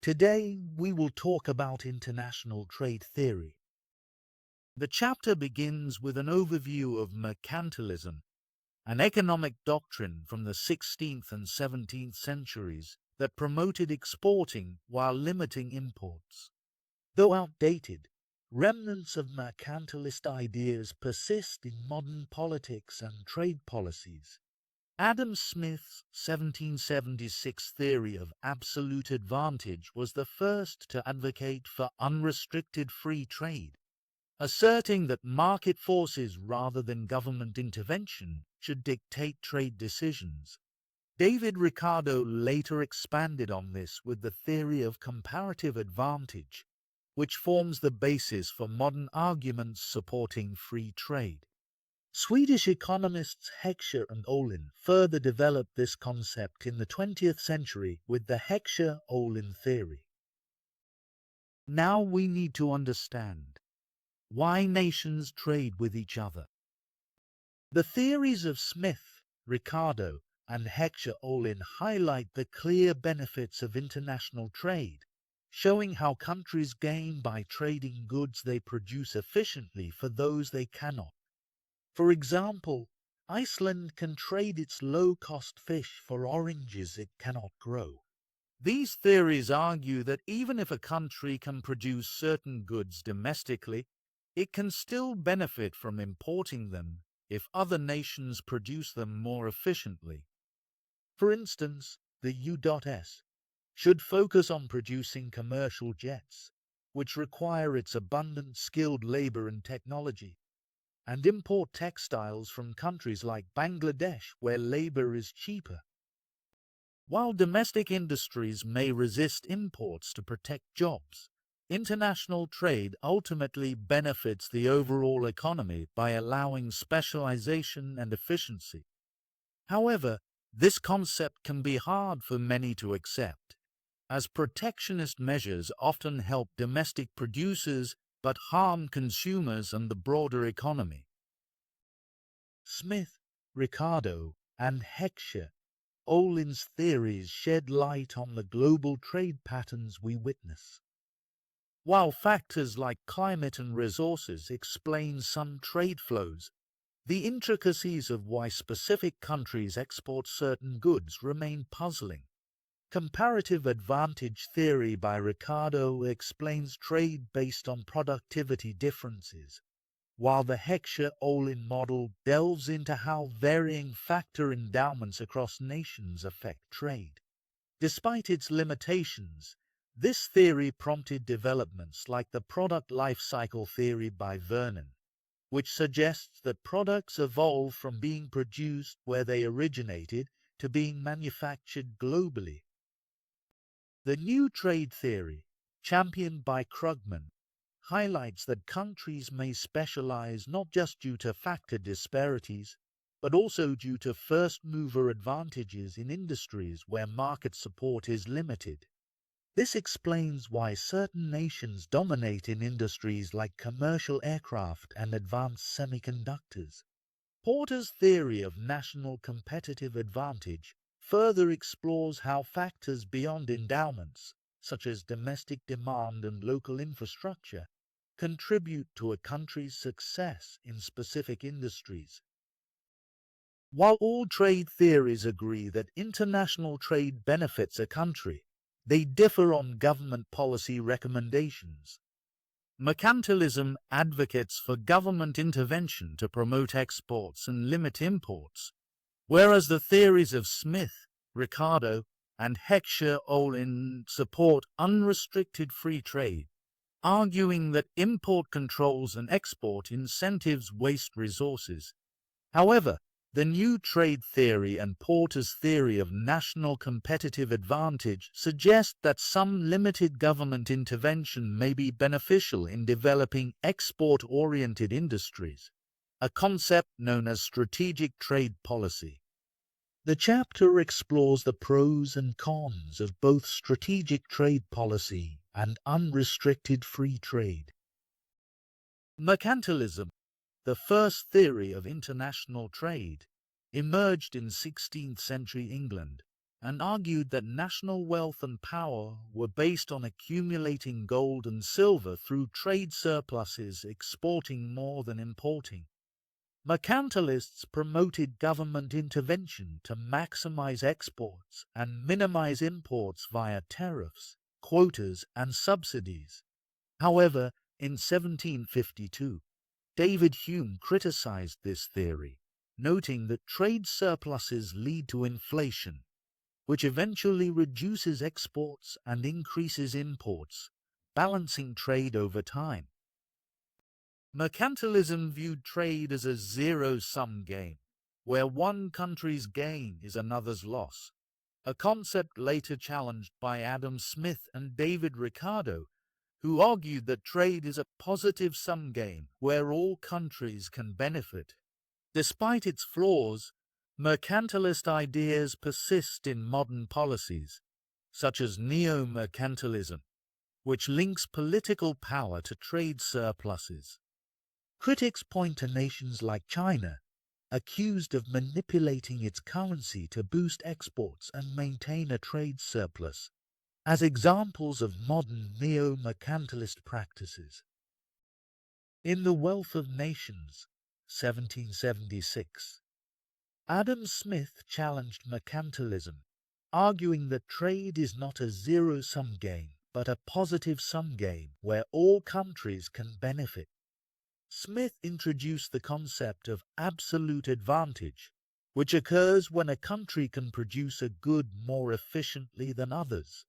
Today we will talk about international trade theory. The chapter begins with an overview of mercantilism, an economic doctrine from the 16th and 17th centuries that promoted exporting while limiting imports. Though outdated, remnants of mercantilist ideas persist in modern politics and trade policies. Adam Smith's 1776 theory of absolute advantage was the first to advocate for unrestricted free trade, asserting that market forces rather than government intervention should dictate trade decisions. David Ricardo later expanded on this with the theory of comparative advantage, which forms the basis for modern arguments supporting free trade. Swedish economists Heikshir and Olin further developed this concept in the 20th century with the Heikshir-Olin theory. Now we need to understand why nations trade with each other. The theories of Smith, Ricardo, and Heikshir-Olin highlight the clear benefits of international trade, showing how countries gain by trading goods they produce efficiently for those they cannot. For example, Iceland can trade its low-cost fish for oranges it cannot grow. These theories argue that even if a country can produce certain goods domestically, it can still benefit from importing them if other nations produce them more efficiently. For instance, the U.S. should focus on producing commercial jets, which require its abundant skilled labor and technology, and import textiles from countries like Bangladesh where labor is cheaper. While domestic industries may resist imports to protect jobs, international trade ultimately benefits the overall economy by allowing specialization and efficiency. However, this concept can be hard for many to accept, as protectionist measures often help domestic producers but harm consumers and the broader economy. Smith, Ricardo, and Heikshir-Olin's theories shed light on the global trade patterns we witness. While factors like climate and resources explain some trade flows, the intricacies of why specific countries export certain goods remain puzzling. Comparative advantage theory by Ricardo explains trade based on productivity differences, while the Heikshir-Olin model delves into how varying factor endowments across nations affect trade. Despite its limitations, this theory prompted developments like the product life cycle theory by Vernon, which suggests that products evolve from being produced where they originated to being manufactured globally. The new trade theory, championed by Krugman, highlights that countries may specialize not just due to factor disparities, but also due to first-mover advantages in industries where market support is limited. This explains why certain nations dominate in industries like commercial aircraft and advanced semiconductors. Porter's theory of national competitive advantage further explores how factors beyond endowments, such as domestic demand and local infrastructure, contribute to a country's success in specific industries. While all trade theories agree that international trade benefits a country, they differ on government policy recommendations. Mercantilism advocates for government intervention to promote exports and limit imports, whereas the theories of Smith, Ricardo, and Heikshir-Olin support unrestricted free trade, arguing that import controls and export incentives waste resources. However, the new trade theory and Porter's theory of national competitive advantage suggest that some limited government intervention may be beneficial in developing export-oriented industries, a concept known as strategic trade policy. The chapter explores the pros and cons of both strategic trade policy and unrestricted free trade. Mercantilism, the first theory of international trade, emerged in 16th century England and argued that national wealth and power were based on accumulating gold and silver through trade surpluses, exporting more than importing. Mercantilists promoted government intervention to maximize exports and minimize imports via tariffs, quotas, and subsidies. However, in 1752, David Hume criticized this theory, noting that trade surpluses lead to inflation, which eventually reduces exports and increases imports, balancing trade over time. Mercantilism viewed trade as a zero-sum game, where one country's gain is another's loss, a concept later challenged by Adam Smith and David Ricardo, who argued that trade is a positive-sum game where all countries can benefit. Despite its flaws, mercantilist ideas persist in modern policies, such as neo-mercantilism, which links political power to trade surpluses. Critics point to nations like China, accused of manipulating its currency to boost exports and maintain a trade surplus, as examples of modern neo-mercantilist practices. In The Wealth of Nations, 1776, Adam Smith challenged mercantilism, arguing that trade is not a zero-sum game, but a positive-sum game where all countries can benefit. Smith introduced the concept of absolute advantage, which occurs when a country can produce a good more efficiently than others.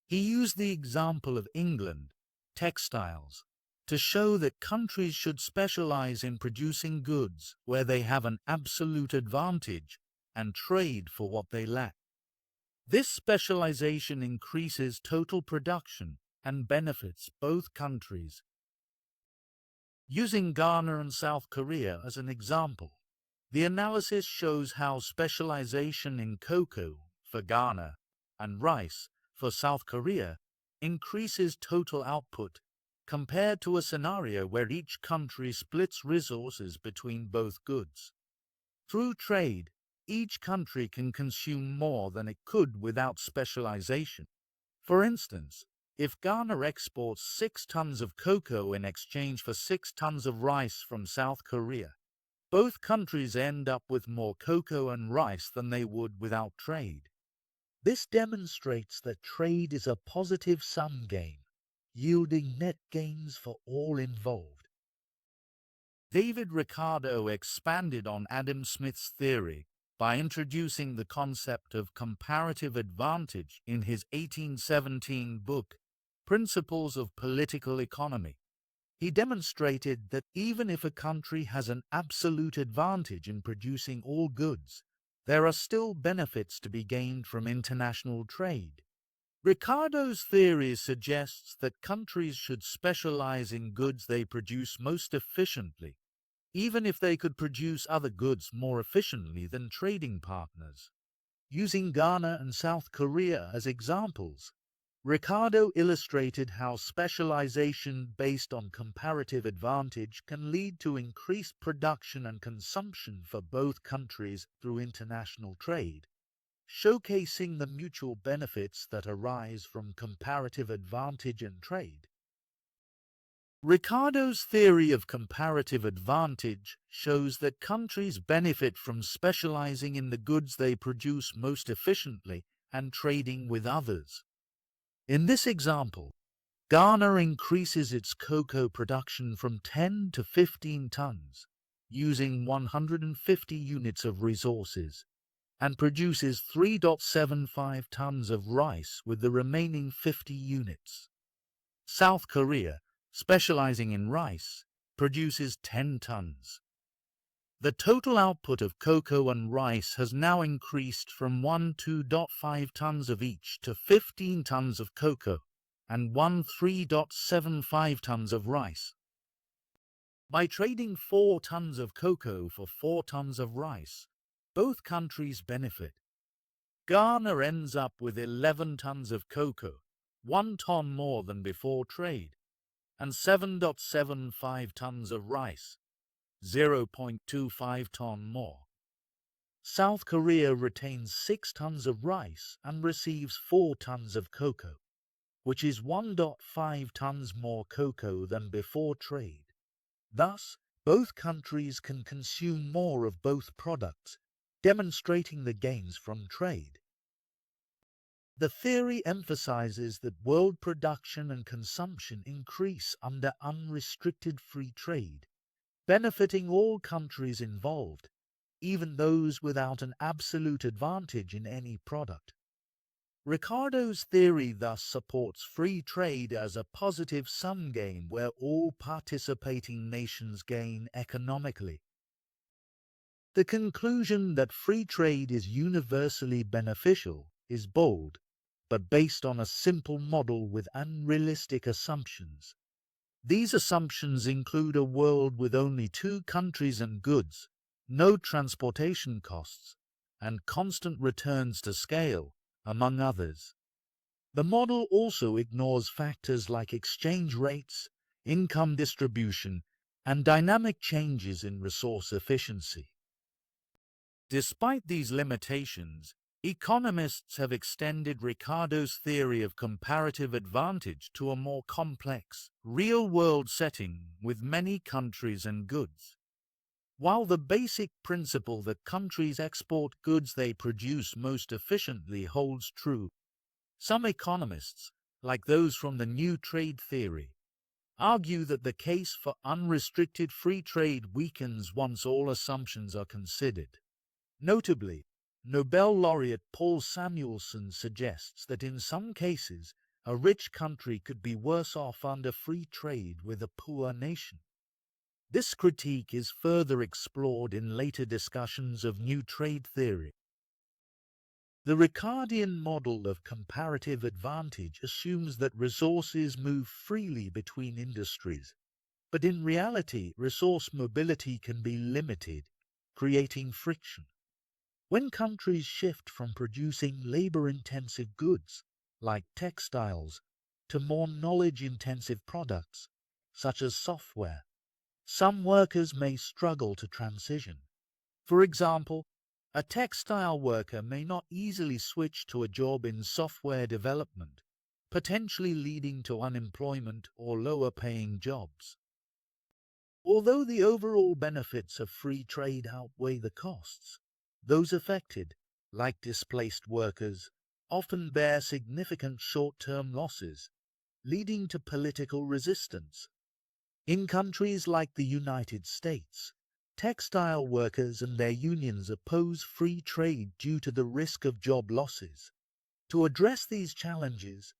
He used the example of England, textiles, to show that countries should specialize in producing goods where they have an absolute advantage and trade for what they lack. This specialization increases total production and benefits both countries. Using Ghana and South Korea as an example, the analysis shows how specialization in cocoa for Ghana and rice for South Korea increases total output compared to a scenario where each country splits resources between both goods. Through trade, each country can consume more than it could without specialization. For instance, if Ghana exports 6 tons of cocoa in exchange for 6 tons of rice from South Korea, both countries end up with more cocoa and rice than they would without trade. This demonstrates that trade is a positive-sum game, yielding net gains for all involved. David Ricardo expanded on Adam Smith's theory by introducing the concept of comparative advantage in his 1817 book, Principles of Political Economy. He demonstrated that even if a country has an absolute advantage in producing all goods, there are still benefits to be gained from international trade. Ricardo's theory suggests that countries should specialize in goods they produce most efficiently, even if they could produce other goods more efficiently than trading partners. Using Ghana and South Korea as examples, Ricardo illustrated how specialization based on comparative advantage can lead to increased production and consumption for both countries through international trade, showcasing the mutual benefits that arise from comparative advantage in trade. Ricardo's theory of comparative advantage shows that countries benefit from specializing in the goods they produce most efficiently and trading with others. In this example, Ghana increases its cocoa production from 10 to 15 tons, using 150 units of resources, and produces 3.75 tons of rice with the remaining 50 units. South Korea, specializing in rice, produces 10 tons. The total output of cocoa and rice has now increased from 2.5 tons of each to 15 tons of cocoa and 3.75 tons of rice. By trading 4 tons of cocoa for 4 tons of rice, both countries benefit. Ghana ends up with 11 tons of cocoa, 1 ton more than before trade, and 7.75 tons of rice, 0.25 ton more. South Korea retains 6 tons of rice and receives 4 tons of cocoa, which is 1.5 tons more cocoa than before trade. Thus, both countries can consume more of both products, demonstrating the gains from trade. The theory emphasizes that world production and consumption increase under unrestricted free trade, benefiting all countries involved, even those without an absolute advantage in any product. Ricardo's theory thus supports free trade as a positive sum game where all participating nations gain economically. The conclusion that free trade is universally beneficial is bold, but based on a simple model with unrealistic assumptions. These assumptions include a world with only 2 countries and goods, no transportation costs, and constant returns to scale, among others. The model also ignores factors like exchange rates, income distribution, and dynamic changes in resource efficiency. Despite these limitations, economists have extended Ricardo's theory of comparative advantage to a more complex, real-world setting with many countries and goods. While the basic principle that countries export goods they produce most efficiently holds true, some economists, like those from the New Trade Theory, argue that the case for unrestricted free trade weakens once all assumptions are considered. Notably, Nobel laureate Paul Samuelson suggests that in some cases, a rich country could be worse off under free trade with a poor nation. This critique is further explored in later discussions of New Trade Theory. The Ricardian model of comparative advantage assumes that resources move freely between industries, but in reality, resource mobility can be limited, creating friction. When countries shift from producing labor-intensive goods, like textiles, to more knowledge-intensive products, such as software, some workers may struggle to transition. For example, a textile worker may not easily switch to a job in software development, potentially leading to unemployment or lower-paying jobs. Although the overall benefits of free trade outweigh the costs, those affected, like displaced workers, often bear significant short-term losses, leading to political resistance. In countries like the United States, textile workers and their unions oppose free trade due to the risk of job losses. To address these challenges,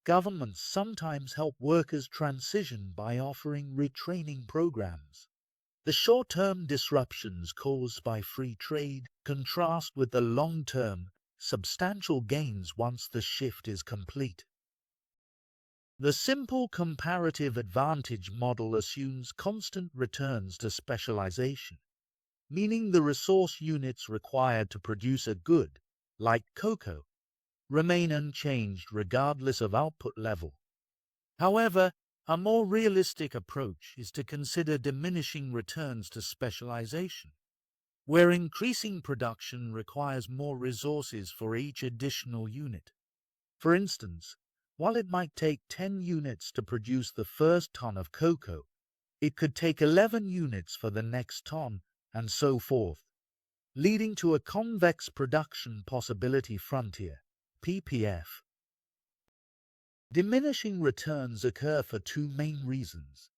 governments sometimes help workers transition by offering retraining programs. The short-term disruptions caused by free trade contrast with the long-term, substantial gains once the shift is complete. The simple comparative advantage model assumes constant returns to specialization, meaning the resource units required to produce a good, like cocoa, remain unchanged regardless of output level. However, a more realistic approach is to consider diminishing returns to specialization, where increasing production requires more resources for each additional unit. For instance, while it might take 10 units to produce the first ton of cocoa, it could take 11 units for the next ton, and so forth, leading to a convex production possibility frontier, PPF. Diminishing returns occur for 2 main reasons.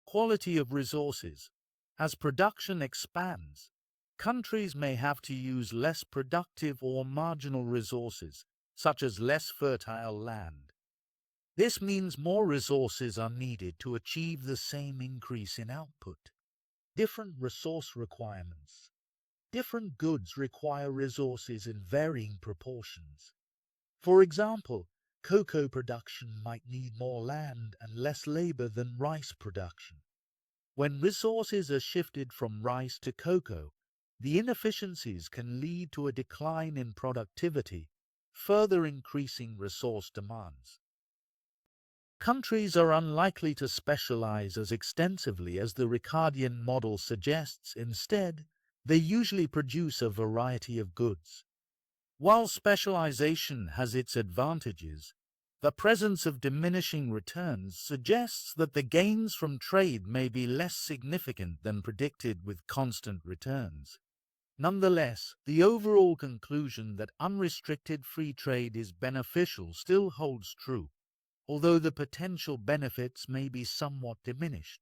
Quality of resources. As production expands, countries may have to use less productive or marginal resources, such as less fertile land. This means more resources are needed to achieve the same increase in output. Different resource requirements. Different goods require resources in varying proportions. For example, cocoa production might need more land and less labor than rice production. When resources are shifted from rice to cocoa, the inefficiencies can lead to a decline in productivity, further increasing resource demands. Countries are unlikely to specialize as extensively as the Ricardian model suggests. Instead, They usually produce a variety of goods. While specialization has its advantages, the presence of diminishing returns suggests that the gains from trade may be less significant than predicted with constant returns. Nonetheless, the overall conclusion that unrestricted free trade is beneficial still holds true, although the potential benefits may be somewhat diminished.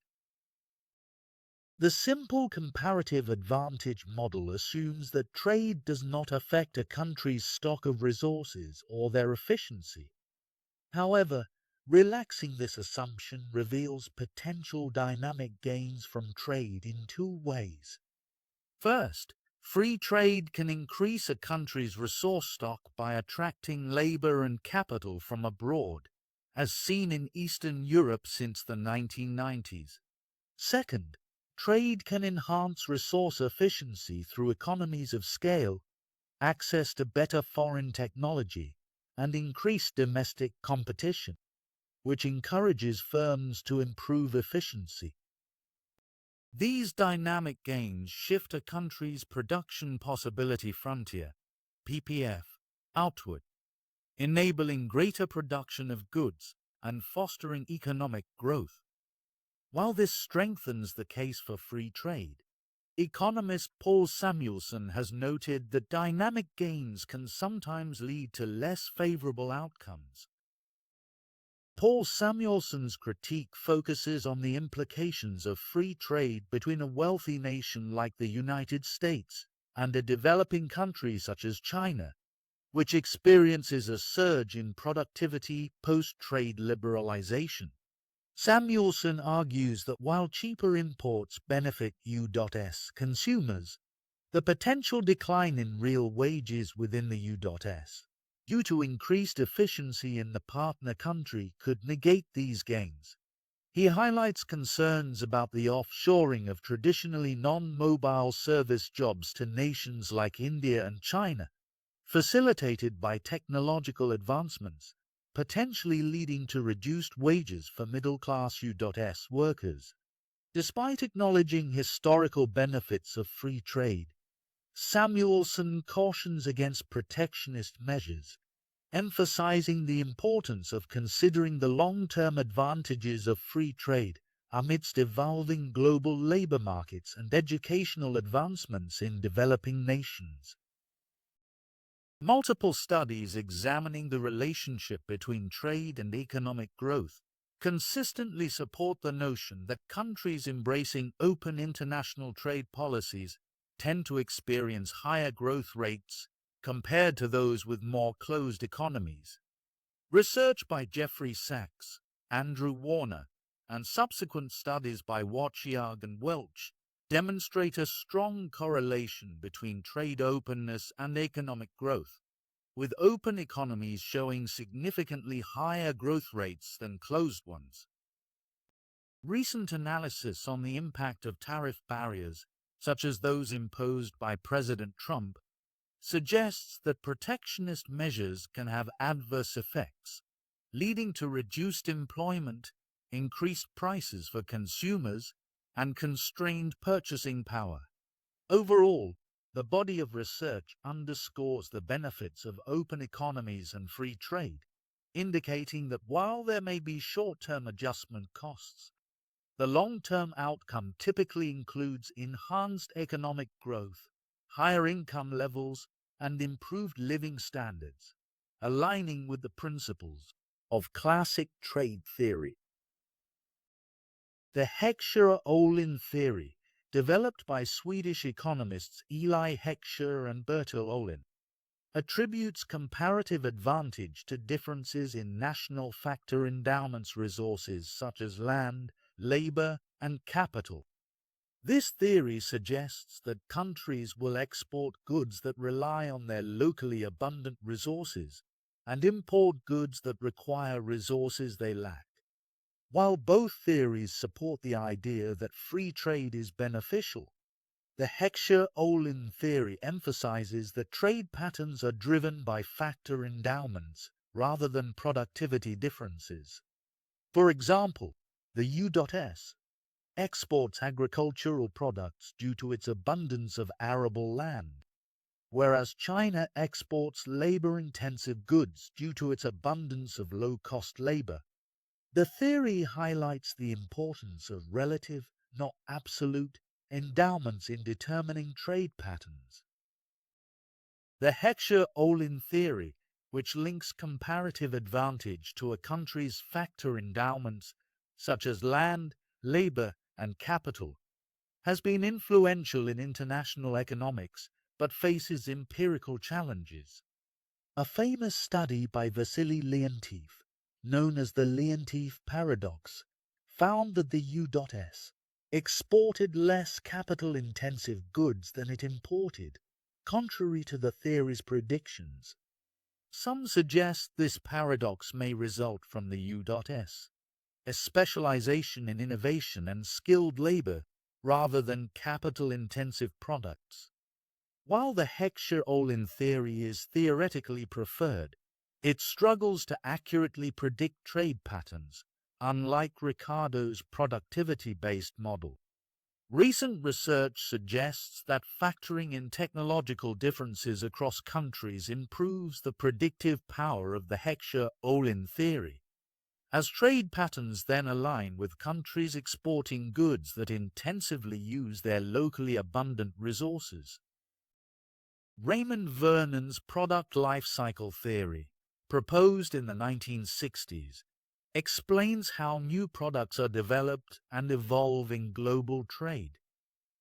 The simple comparative advantage model assumes that trade does not affect a country's stock of resources or their efficiency. However, relaxing this assumption reveals potential dynamic gains from trade in two ways. First, free trade can increase a country's resource stock by attracting labor and capital from abroad, as seen in Eastern Europe since the 1990s. Second, trade can enhance resource efficiency through economies of scale, access to better foreign technology, and increased domestic competition, which encourages firms to improve efficiency. These dynamic gains shift a country's production possibility frontier, PPF, outward, enabling greater production of goods and fostering economic growth. While this strengthens the case for free trade, economist Paul Samuelson has noted that dynamic gains can sometimes lead to less favorable outcomes. Paul Samuelson's critique focuses on the implications of free trade between a wealthy nation like the United States and a developing country such as China, which experiences a surge in productivity post-trade liberalization. Samuelson argues that while cheaper imports benefit U.S. consumers, the potential decline in real wages within the U.S. due to increased efficiency in the partner country could negate these gains. He highlights concerns about the offshoring of traditionally non-mobile service jobs to nations like India and China, facilitated by technological advancements, potentially leading to reduced wages for middle-class U.S. workers. Despite acknowledging historical benefits of free trade, Samuelson cautions against protectionist measures, emphasizing the importance of considering the long-term advantages of free trade amidst evolving global labor markets and educational advancements in developing nations. Multiple studies examining the relationship between trade and economic growth consistently support the notion that countries embracing open international trade policies tend to experience higher growth rates compared to those with more closed economies. Research by Jeffrey Sachs, Andrew Warner, and subsequent studies by Wojciech and Welch demonstrate a strong correlation between trade openness and economic growth, with open economies showing significantly higher growth rates than closed ones. Recent analysis on the impact of tariff barriers, such as those imposed by President Trump, suggests that protectionist measures can have adverse effects, leading to reduced employment, increased prices for consumers, and constrained purchasing power. Overall, the body of research underscores the benefits of open economies and free trade, indicating that while there may be short-term adjustment costs, the long-term outcome typically includes enhanced economic growth, higher income levels, and improved living standards, aligning with the principles of classic trade theory. The Heikshir-Öolin theory, developed by Swedish economists Eli Heikshir and Bertil-Öolin, attributes comparative advantage to differences in national factor endowments resources such as land, labor, and capital. This theory suggests that countries will export goods that rely on their locally abundant resources and import goods that require resources they lack. While both theories support the idea that free trade is beneficial, the Heikshir-Öolin theory emphasizes that trade patterns are driven by factor endowments rather than productivity differences. For example, the U.S. exports agricultural products due to its abundance of arable land, whereas China exports labor-intensive goods due to its abundance of low-cost labor. The theory highlights the importance of relative, not absolute, endowments in determining trade patterns. The Heckscher-Öhlin theory, which links comparative advantage to a country's factor endowments such as land, labor, and capital, has been influential in international economics but faces empirical challenges. A famous study by Vasily Leontief, known as the Leontief paradox, found that the U.S. exported less capital-intensive goods than it imported, contrary to the theory's predictions. Some suggest this paradox may result from the U.S. a specialization in innovation and skilled labor rather than capital-intensive products. While the Heckscher-Öhlin theory is theoretically preferred, it struggles to accurately predict trade patterns, unlike Ricardo's productivity-based model. Recent research suggests that factoring in technological differences across countries improves the predictive power of the Heckscher-Öhlin theory, as trade patterns then align with countries exporting goods that intensively use their locally abundant resources. Raymond Vernon's product life cycle theory, proposed in the 1960s, explains how new products are developed and evolve in global trade.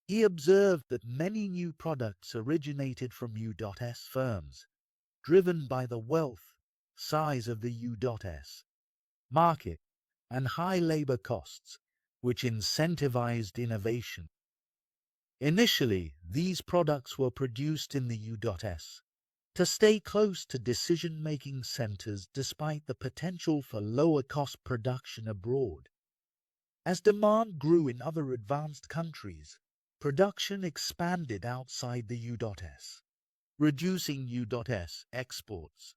He observed that many new products originated from U.S. firms, driven by the wealth, size of the U.S. market, and high labor costs, which incentivized innovation. Initially, these products were produced in the U.S. to stay close to decision-making centers despite the potential for lower-cost production abroad. As demand grew in other advanced countries, production expanded outside the U.S., reducing U.S. exports.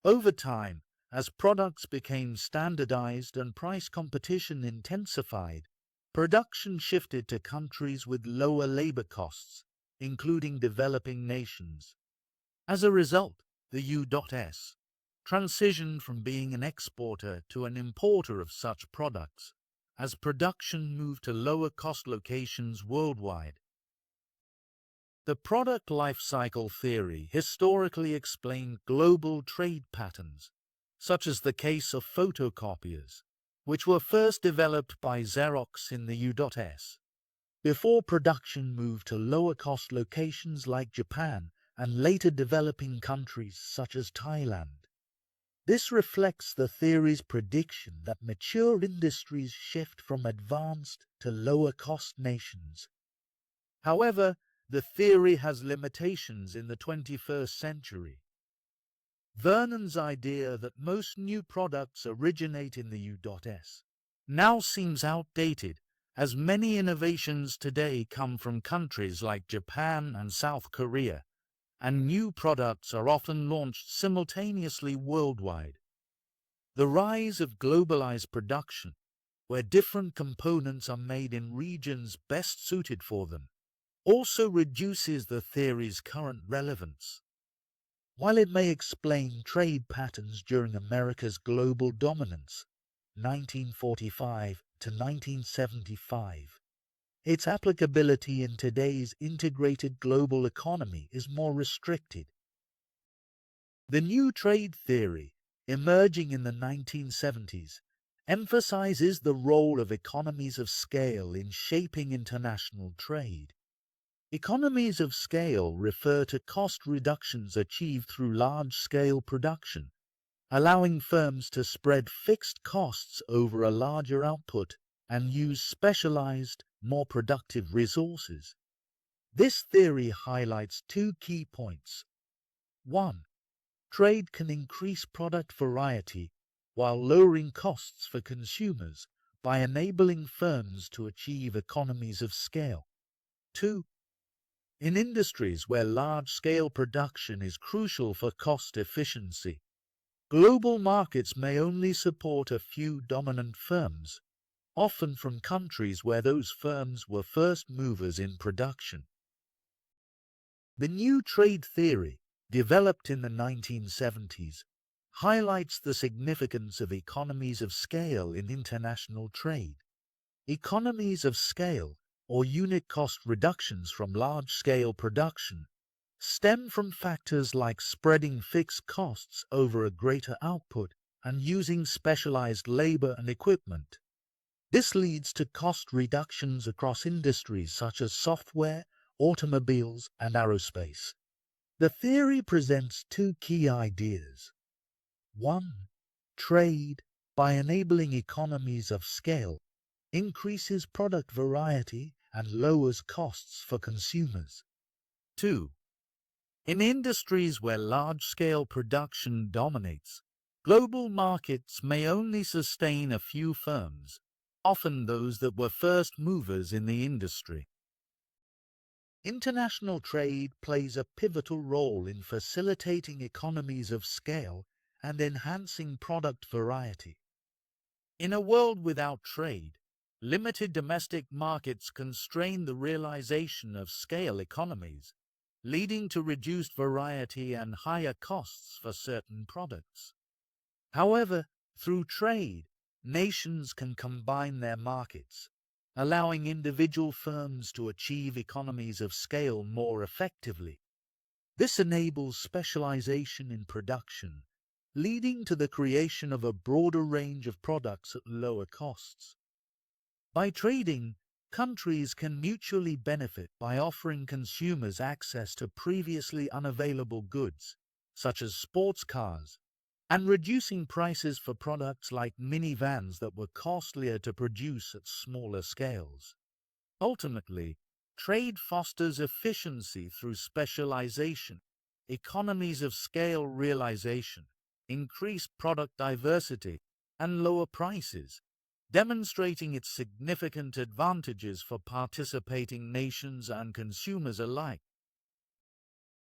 Over time, as products became standardized and price competition intensified, production shifted to countries with lower labor costs, including developing nations. As a result, the U.S. transitioned from being an exporter to an importer of such products, as production moved to lower-cost locations worldwide. The product life cycle theory historically explained global trade patterns, such as the case of photocopiers, which were first developed by Xerox in the U.S. before production moved to lower-cost locations like Japan and later developing countries such as Thailand. This reflects the theory's prediction that mature industries shift from advanced to lower-cost nations. However, the theory has limitations in the 21st century. Vernon's idea that most new products originate in the U.S. now seems outdated, as many innovations today come from countries like Japan and South Korea, and new products are often launched simultaneously worldwide. The rise of globalized production, where different components are made in regions best suited for them, also reduces the theory's current relevance. While it may explain trade patterns during America's global dominance, 1945 to 1975, its applicability in today's integrated global economy is more restricted. The new trade theory, emerging in the 1970s, emphasizes the role of economies of scale in shaping international trade. Economies of scale refer to cost reductions achieved through large-scale production, allowing firms to spread fixed costs over a larger output and use specialized, more productive resources. This theory highlights two key points. 1. Trade can increase product variety while lowering costs for consumers by enabling firms to achieve economies of scale. 2. In industries where large-scale production is crucial for cost efficiency, global markets may only support a few dominant firms, often from countries where those firms were first movers in production. The new trade theory, developed in the 1970s, highlights the significance of economies of scale in international trade. Economies of scale, or unit cost reductions from large-scale production, stem from factors like spreading fixed costs over a greater output and using specialized labor and equipment. This leads to cost reductions across industries such as software, automobiles, and aerospace. The theory presents two key ideas. 1. Trade, by enabling economies of scale, increases product variety and lowers costs for consumers. 2. In industries where large-scale production dominates, global markets may only sustain a few firms, often those that were first movers in the industry. International trade plays a pivotal role in facilitating economies of scale and enhancing product variety. In a world without trade, limited domestic markets constrain the realization of scale economies, leading to reduced variety and higher costs for certain products. However, through trade, nations can combine their markets, allowing individual firms to achieve economies of scale more effectively. This enables specialization in production, leading to the creation of a broader range of products at lower costs. By trading, countries can mutually benefit by offering consumers access to previously unavailable goods, such as sports cars, and reducing prices for products like minivans that were costlier to produce at smaller scales. Ultimately, trade fosters efficiency through specialization, economies of scale realization, increased product diversity, and lower prices, demonstrating its significant advantages for participating nations and consumers alike.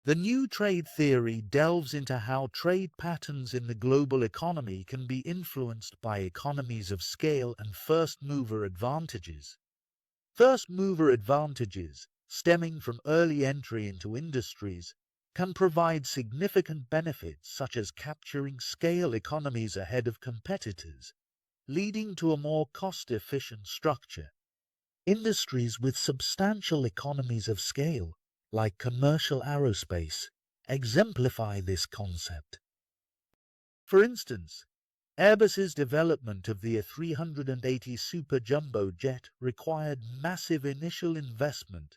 The new trade theory delves into how trade patterns in the global economy can be influenced by economies of scale and first-mover advantages. First-mover advantages, stemming from early entry into industries, can provide significant benefits such as capturing scale economies ahead of competitors, leading to a more cost-efficient structure. Industries with substantial economies of scale, like commercial aerospace, exemplify this concept. For instance, Airbus's development of the A380 Super Jumbo jet required massive initial investment,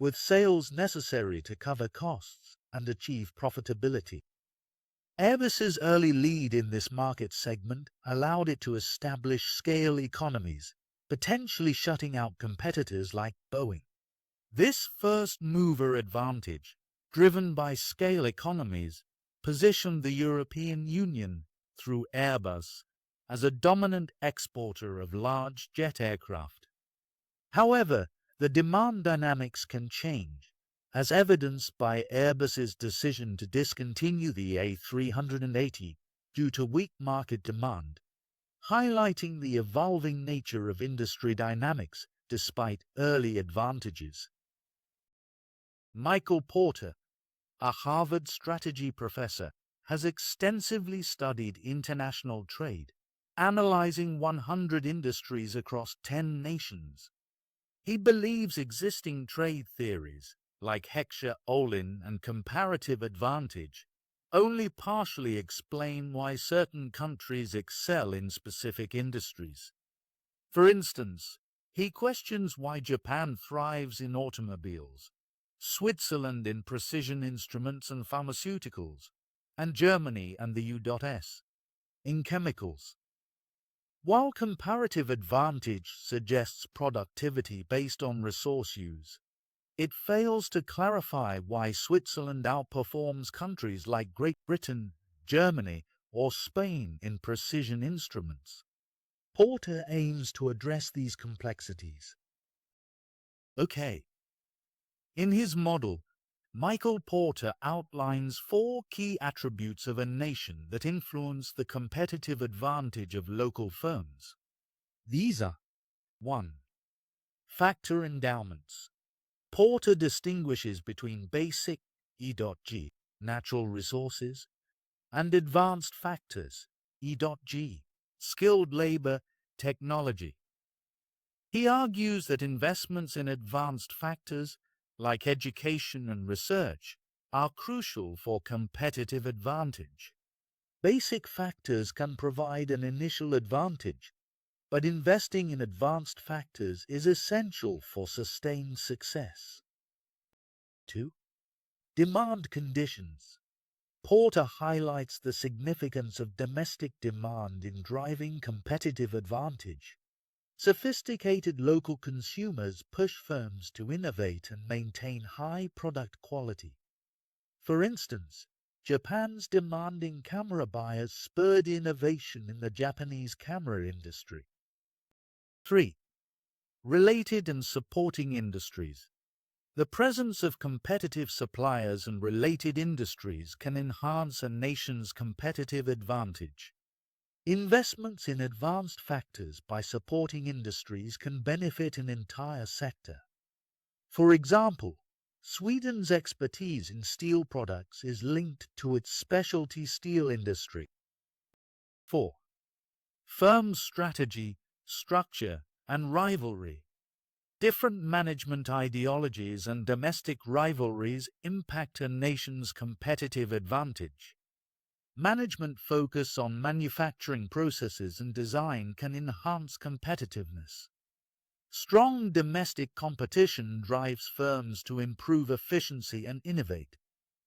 with sales necessary to cover costs and achieve profitability. Airbus's early lead in this market segment allowed it to establish scale economies, potentially shutting out competitors like Boeing. This first-mover advantage, driven by scale economies, positioned the European Union, through Airbus, as a dominant exporter of large jet aircraft. However, the demand dynamics can change, as evidenced by Airbus's decision to discontinue the A380 due to weak market demand, highlighting the evolving nature of industry dynamics despite early advantages. Michael Porter, a Harvard strategy professor, has extensively studied international trade, analyzing 100 industries across 10 nations. He believes existing trade theories, like Hekscher-Öhlin and comparative advantage, only partially explain why certain countries excel in specific industries. For instance, he questions why Japan thrives in automobiles, Switzerland in precision instruments and pharmaceuticals, and Germany and the U.S. in chemicals. While comparative advantage suggests productivity based on resource use, it fails to clarify why Switzerland outperforms countries like Great Britain, Germany, or Spain in precision instruments. Porter aims to address these complexities. Okay. In his model, Michael Porter outlines 4 key attributes of a nation that influence the competitive advantage of local firms. These are 1. Factor endowments. Porter distinguishes between basic E.G. natural resources and advanced factors E.G. skilled labor, technology. He argues that investments in advanced factors like education and research are crucial for competitive advantage. Basic factors can provide an initial advantage, but investing in advanced factors is essential for sustained success. 2. Demand conditions. Porter highlights the significance of domestic demand in driving competitive advantage. Sophisticated local consumers push firms to innovate and maintain high product quality. For instance, Japan's demanding camera buyers spurred innovation in the Japanese camera industry. 3. Related and supporting industries. The presence of competitive suppliers and related industries can enhance a nation's competitive advantage. Investments in advanced factors by supporting industries can benefit an entire sector. For example, Sweden's expertise in steel products is linked to its specialty steel industry. 4. Firm strategy, structure, and rivalry. Different management ideologies and domestic rivalries impact a nation's competitive advantage. Management focus on manufacturing processes and design can enhance competitiveness. Strong domestic competition drives firms to improve efficiency and innovate,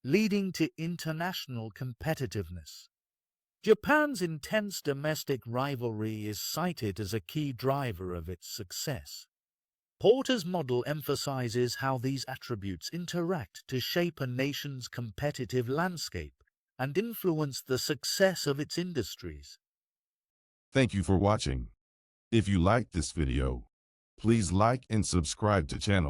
leading to international competitiveness. Japan's intense domestic rivalry is cited as a key driver of its success. Porter's model emphasizes how these attributes interact to shape a nation's competitive landscape and influence the success of its industries. Thank you for watching. If you liked this video, please like and subscribe to channel.